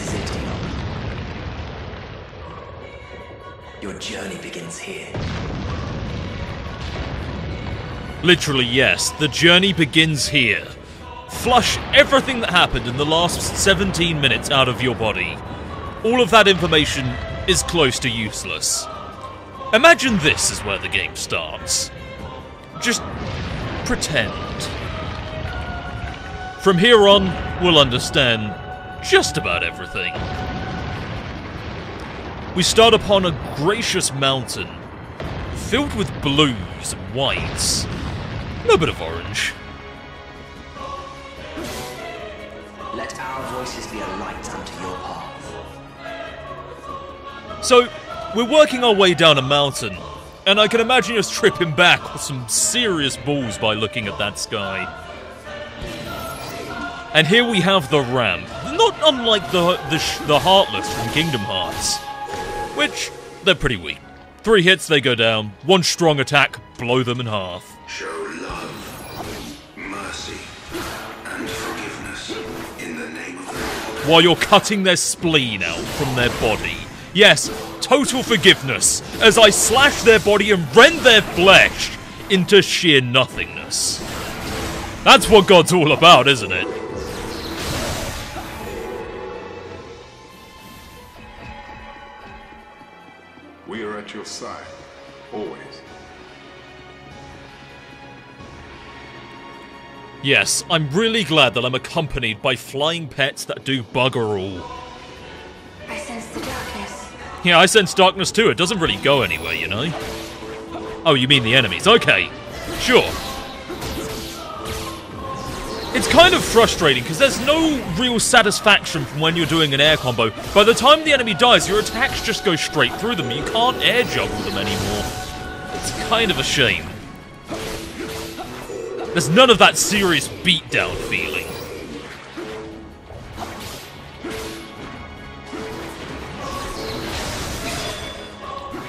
city. Your journey begins here. Literally, yes. The journey begins here. Flush everything that happened in the last 17 minutes out of your body. All of that information is close to useless. Imagine this is where the game starts. Just pretend. From here on, we'll understand just about everything. We start upon a gracious mountain, filled with blues and whites, a bit of orange. Let our voices be a light unto your path. So, we're working our way down a mountain, and I can imagine us tripping back with some serious balls by looking at that sky. And here we have the ramp, not unlike the Heartless from Kingdom Hearts, which, they're pretty weak. 3 hits, they go down. 1 strong attack, blow them in half. Show love, mercy, and forgiveness in the name of the Lord. While you're cutting their spleen out from their body. Yes, total forgiveness, as I slash their body and rend their flesh into sheer nothingness. That's what God's all about, isn't it? We are at your side, always. Yes, I'm really glad that I'm accompanied by flying pets that do bugger all. I sense the darkness. Yeah, I sense darkness too. It doesn't really go anywhere, you know? Oh, you mean the enemies. Okay, sure. It's kind of frustrating, because there's no real satisfaction from when you're doing an air combo. By the time the enemy dies, your attacks just go straight through them. You can't air juggle them anymore. It's kind of a shame. There's none of that serious beatdown feeling.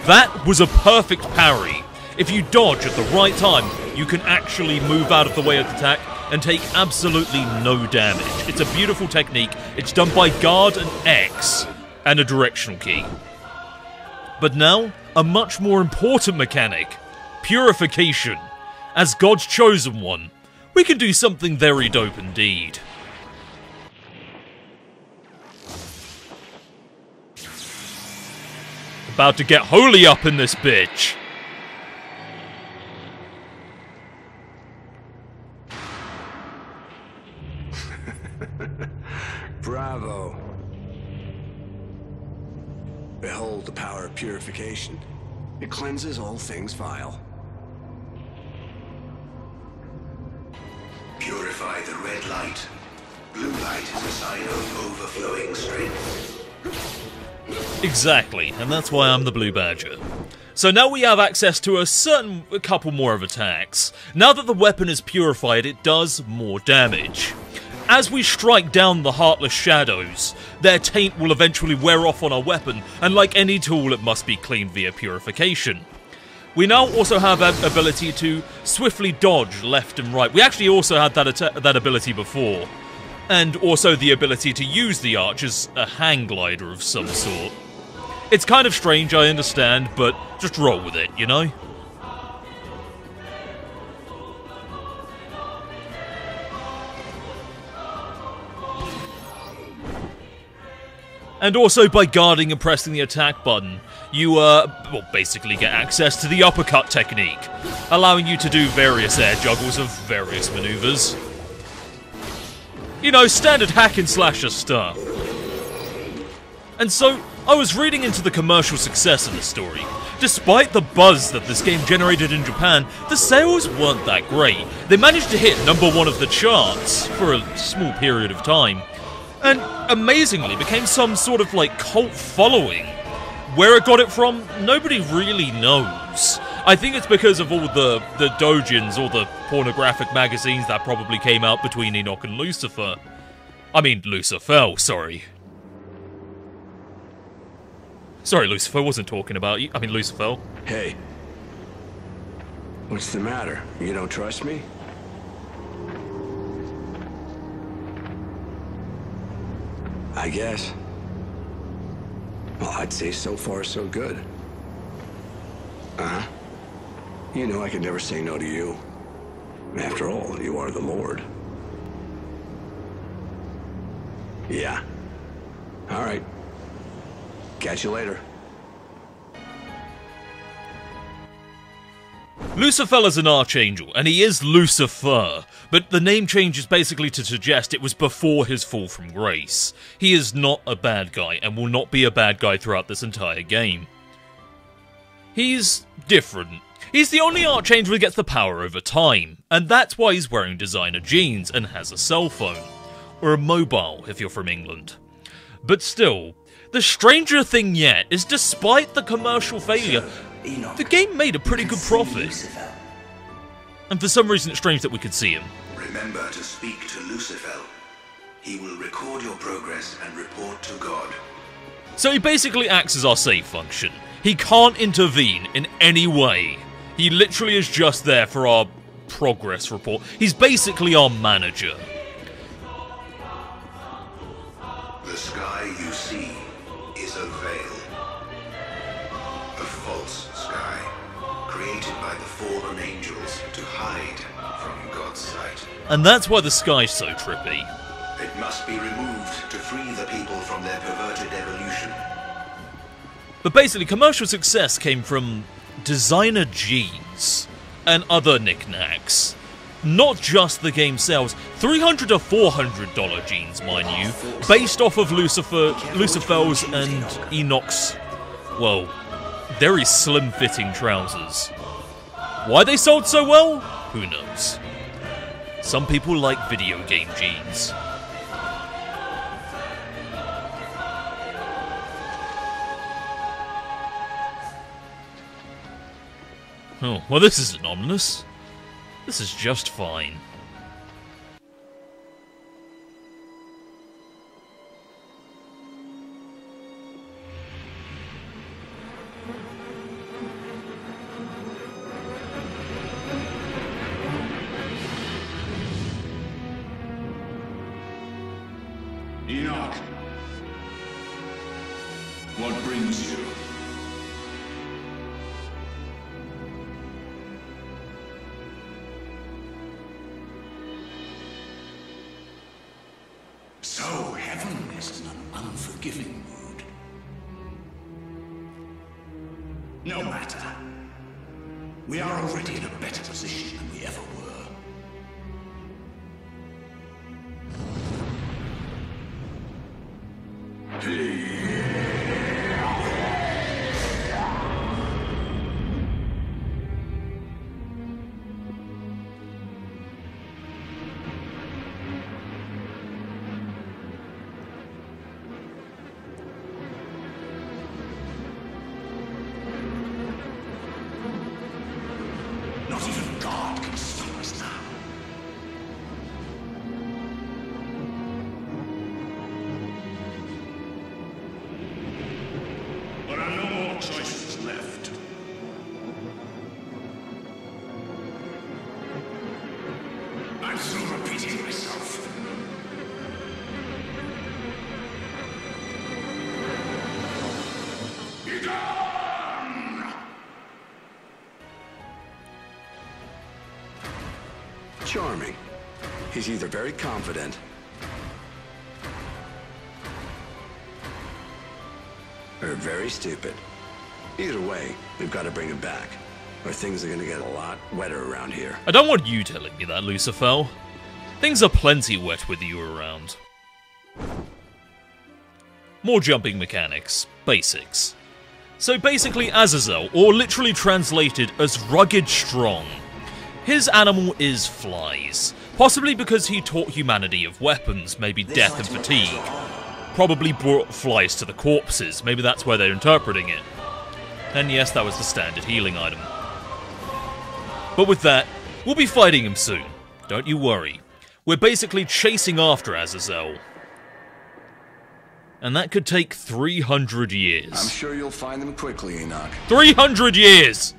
That was a perfect parry. If you dodge at the right time, you can actually move out of the way of the attack and take absolutely no damage. It's a beautiful technique. It's done by guard and X and a directional key. But now, a much more important mechanic. Purification. As God's chosen one, we can do something very dope indeed. About to get holy up in this bitch. Bravo. Behold the power of purification. It cleanses all things vile. Purify the red light. Blue light is a sign of overflowing strength. Exactly, and that's why I'm the Blue Badger. So now we have access to a couple more of attacks. Now that the weapon is purified, it does more damage. As we strike down the Heartless Shadows, their taint will eventually wear off on our weapon, and like any tool, it must be cleaned via purification. We now also have that ability to swiftly dodge left and right. We actually also had that ability before. And also the ability to use the arch as a hang glider of some sort. It's kind of strange, I understand, but just roll with it, you know? And also by guarding and pressing the attack button, you, well, basically get access to the uppercut technique, allowing you to do various air juggles of various maneuvers. You know, standard hack and slasher stuff. And so, I was reading into the commercial success of the story. Despite the buzz that this game generated in Japan, the sales weren't that great. They managed to hit #1 of the charts for a small period of time, and amazingly became some sort of like cult following. Where it got it from, nobody really knows. I think it's because of all the doujins, all the pornographic magazines that probably came out between Enoch and Lucifer. I mean, Lucifer, sorry. Sorry, Lucifer, wasn't talking about you. I mean, Lucifer. Hey. What's the matter? You don't trust me? I guess. Well, I'd say so far so good. Uh-huh. You know I could never say no to you. After all, you are the Lord. Yeah. All right. Catch you later. Lucifer is an archangel, and he is Lucifer, but the name change is basically to suggest it was before his fall from grace. He is not a bad guy, and will not be a bad guy throughout this entire game. He's different. He's the only archangel who gets the power over time, and that's why he's wearing designer jeans and has a cell phone. Or a mobile, if you're from England. But still, the stranger thing yet is despite the commercial failure, Enoch, the game made a pretty you good can see profit. Lucifer. And for some reason it's strange that we could see him. Remember to speak to Lucifer. He will record your progress and report to God. So he basically acts as our save function. He can't intervene in any way. He literally is just there for our progress report. He's basically our manager. The sky you see is a veil. A false sky, created by the fallen angels to hide from God's sight. And that's why the sky's so trippy. It must be removed to free the people from their perverted evolution. But basically, commercial success came from designer jeans and other knickknacks. Not just the game sales, $300 to $400 jeans, mind you, based off of Lucifer's and Enoch's, well, very slim-fitting trousers. Why they sold so well? Who knows. Some people like video game jeans. Oh, well this isn't ominous. This is just fine. Enoch, what brings you? So heaven is in an unforgiving mood. No matter. We are already in a better position than we ever were. Not even God can stop us now. There are no more choices left. I'm still repeating myself. Be gone! Charming. He's either very confident or very stupid. Either way, we've got to bring him back, or things are going to get a lot wetter around here. I don't want you telling me that, Lucifer. Things are plenty wet with you around. More jumping mechanics. Basics. So basically Azazel, or literally translated as rugged strong. His animal is flies. Possibly because he taught humanity of weapons, maybe death and fatigue. Probably brought flies to the corpses, maybe that's where they're interpreting it. And yes, that was the standard healing item. But with that, we'll be fighting him soon. Don't you worry. We're basically chasing after Azazel. And that could take 300 years. I'm sure you'll find them quickly, Enoch. 300 years!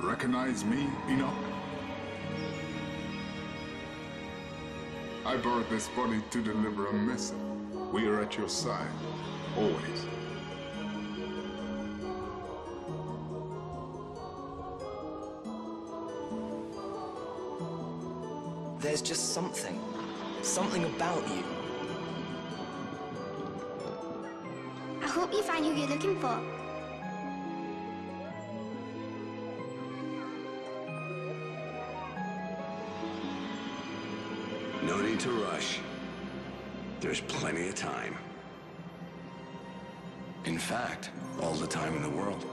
Recognize me, Enoch? I brought this body to deliver a message. We are at your side, always. There's just something about you. I hope you find who you're looking for. No need to rush. There's plenty of time. In fact, all the time in the world.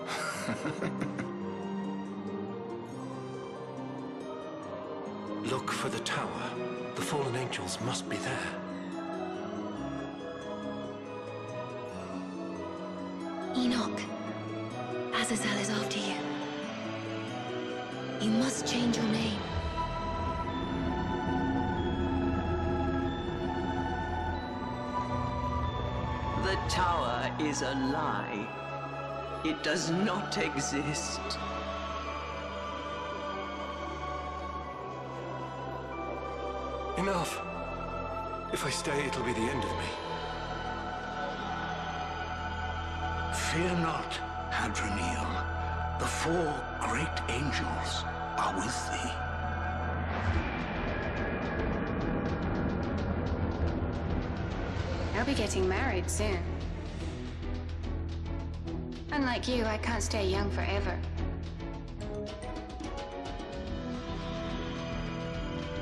Look for the tower. The fallen angels must be there. Enoch, Azazel is after you. You must change your name. The tower is a lie. It does not exist. Enough. If I stay, it'll be the end of me. Fear not, Hadroniel. The four great angels are with thee. I'll be getting married soon. Unlike you, I can't stay young forever.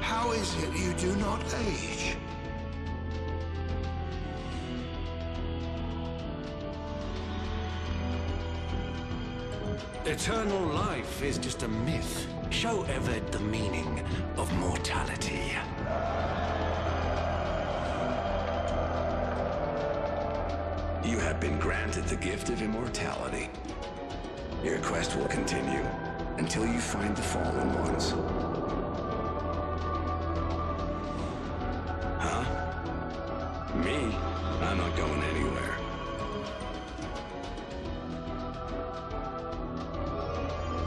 How is it you do not age? Eternal life is just a myth. Show Eved the meaning of mortality. You have been granted the gift of immortality. Your quest will continue until you find the fallen ones. Huh? Me? I'm not going anywhere.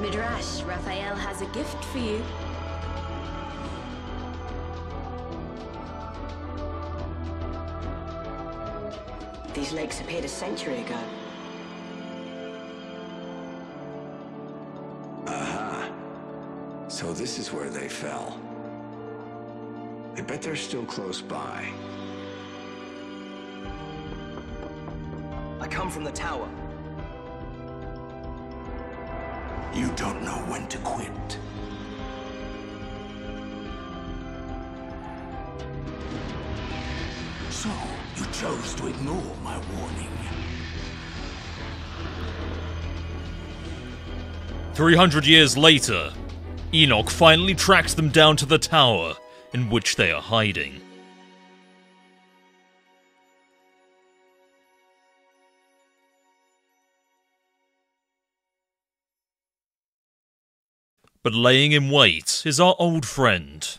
Midrash, Raphael has a gift for you. These lakes appeared a century ago. Aha. So this is where they fell. I bet they're still close by. I come from the tower. You don't know when to quit. So, you chose to ignore my warning. 300 years later, Enoch finally tracks them down to the tower in which they are hiding. But laying in wait is our old friend.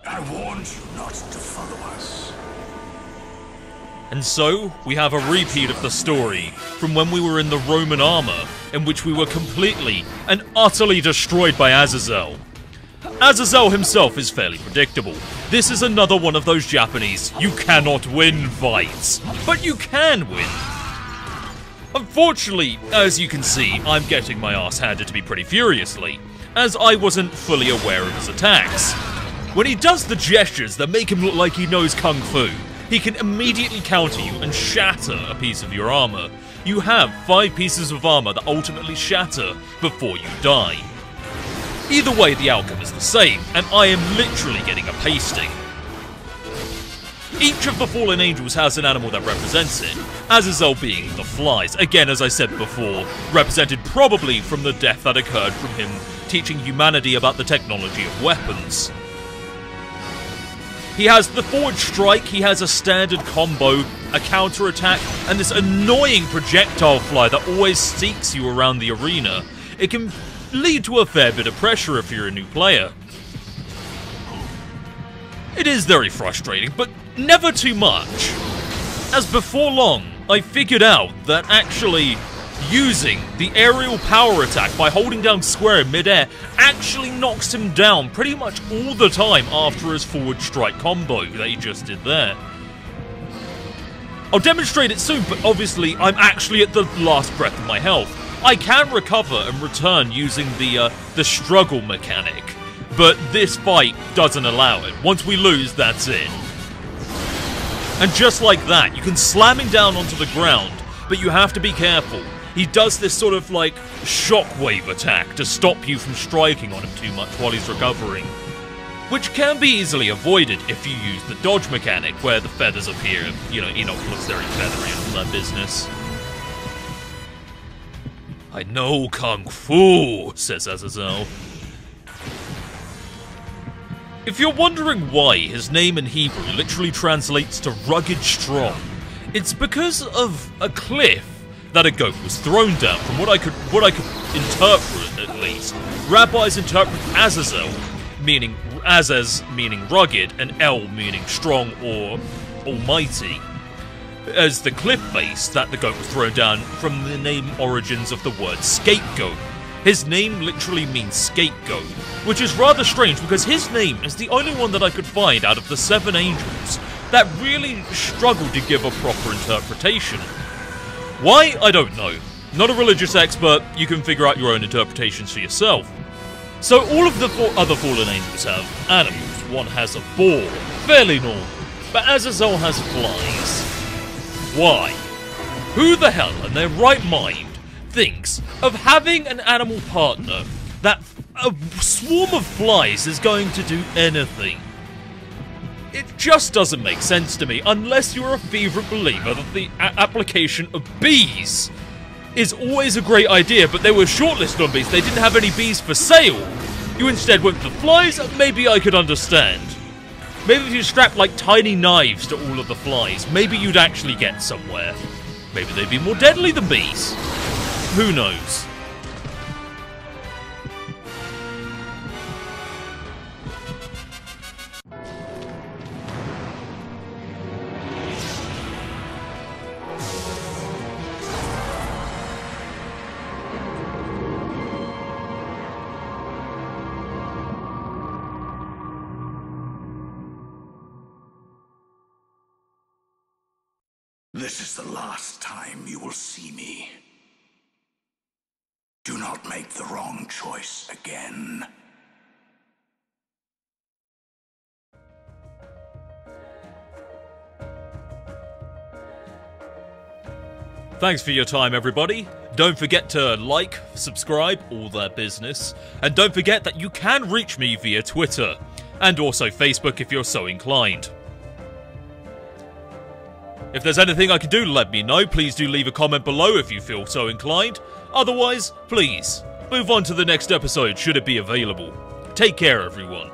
I warned you not to follow us. And so, we have a repeat of the story from when we were in the Roman armor, in which we were completely and utterly destroyed by Azazel. Azazel himself is fairly predictable. This is another one of those Japanese you cannot win fights, but you can win. Unfortunately, as you can see, I'm getting my ass handed to me pretty furiously, as I wasn't fully aware of his attacks. When he does the gestures that make him look like he knows Kung Fu, he can immediately counter you and shatter a piece of your armor. You have 5 pieces of armor that ultimately shatter before you die. Either way, the outcome is the same, and I am literally getting a pasting. Each of the fallen angels has an animal that represents it, Azazel being the flies, again as I said before, represented probably from the death that occurred from him teaching humanity about the technology of weapons. He has the forward strike, he has a standard combo, a counter-attack, and this annoying projectile fly that always seeks you around the arena. It can lead to a fair bit of pressure if you're a new player. It is very frustrating, but never too much. As before long, I figured out that actually using the aerial power attack by holding down square in midair actually knocks him down pretty much all the time after his forward strike combo that he just did there. I'll demonstrate it soon, but obviously I'm actually at the last breath of my health. I can recover and return using the struggle mechanic, but this fight doesn't allow it. Once we lose, that's it. And just like that, you can slam him down onto the ground, but you have to be careful. He does this sort of like shockwave attack to stop you from striking on him too much while he's recovering, which can be easily avoided if you use the dodge mechanic where the feathers appear. You know, Enoch looks very feathery and all that business. I know Kung Fu, says Azazel. If you're wondering why his name in Hebrew literally translates to rugged strong, it's because of a cliff that a goat was thrown down. From what I could interpret, at least, rabbis interpret Azazel meaning Azaz meaning rugged and El meaning strong or almighty as the cliff face that the goat was thrown down from the name origins of the word scapegoat. His name literally means scapegoat, which is rather strange because his name is the only one that I could find out of the 7 angels that really struggled to give a proper interpretation. Why? I don't know. Not a religious expert, you can figure out your own interpretations for yourself. So all of the other fallen angels have animals. One has a boar, fairly normal, but Azazel has flies. Why? Who the hell in their right mind thinks of having an animal partner that a swarm of flies is going to do anything? It just doesn't make sense to me unless you're a fervent believer that the application of bees is always a great idea, but they were shortlisted on bees, they didn't have any bees for sale. You instead went for flies, maybe I could understand. Maybe if you strapped like tiny knives to all of the flies, maybe you'd actually get somewhere. Maybe they'd be more deadly than bees. Who knows? This is the last time you will see me. Do not make the wrong choice again. Thanks for your time, everybody. Don't forget to like, subscribe, all that business. And don't forget that you can reach me via Twitter, and also Facebook if you're so inclined. If there's anything I can do to let me know, please do leave a comment below if you feel so inclined. Otherwise, please, move on to the next episode should it be available. Take care, everyone.